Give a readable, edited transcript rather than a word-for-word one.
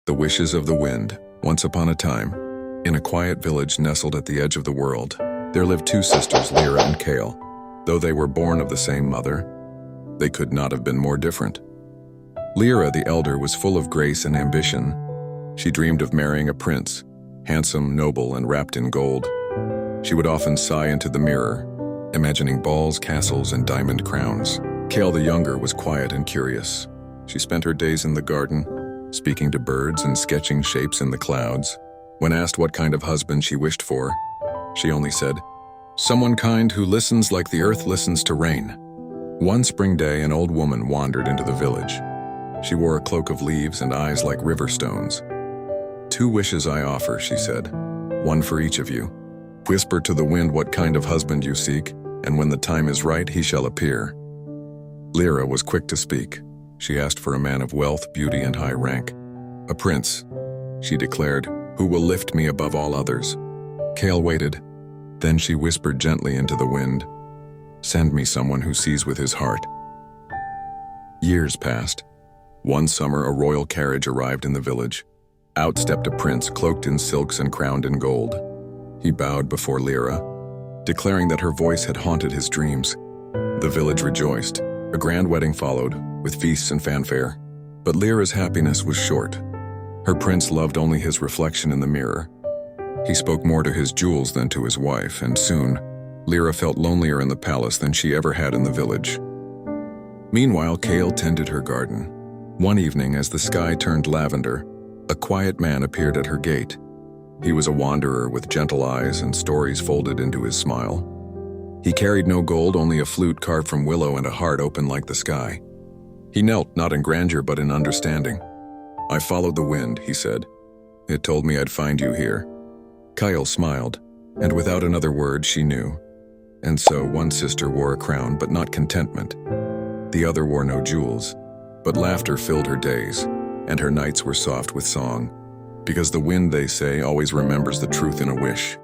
The Wishes of the Wind. Once upon a time, in a quiet village nestled at the edge of the world, there lived two sisters, Lyra and Kale. Though they were born of the same mother, they could not have been more different. Lyra, the elder, was full of grace and ambition. She dreamed of marrying a prince, handsome, noble, and wrapped in gold. She would often sigh into the mirror, imagining balls, castles, and diamond crowns. Kale, the younger, was quiet and curious. She spent her days in the garden, speaking to birds and sketching shapes in the clouds. When asked what kind of husband she wished for, she only said, "Someone kind who listens like the earth listens to rain." One spring day, an old woman wandered into the village. She wore a cloak of leaves and eyes like river stones. "Two wishes I offer," she said, "one for each of you. Whisper to the wind what kind of husband you seek, and when the time is right, he shall appear." Lyra was quick to speak. She asked for a man of wealth, beauty, and high rank. "A prince," she declared, "who will lift me above all others." Kale waited. Then she whispered gently into the wind, "Send me someone who sees with his heart." Years passed. One summer, a royal carriage arrived in the village. Out stepped a prince cloaked in silks and crowned in gold. He bowed before Lyra, declaring that her voice had haunted his dreams. The village rejoiced. A grand wedding followed, with feasts and fanfare. But Lyra's happiness was short. Her prince loved only his reflection in the mirror. He spoke more to his jewels than to his wife, and soon, Lyra felt lonelier in the palace than she ever had in the village. Meanwhile, Kale tended her garden. One evening, as the sky turned lavender, a quiet man appeared at her gate. He was a wanderer with gentle eyes and stories folded into his smile. He carried no gold, only a flute carved from willow and a heart open like the sky. He knelt, not in grandeur but in understanding. "I followed the wind," he said. "It told me I'd find you here." Kyle smiled, and without another word she knew. And so one sister wore a crown, but not contentment. The other wore no jewels, but laughter filled her days, and her nights were soft with song. Because the wind, they say, always remembers the truth in a wish.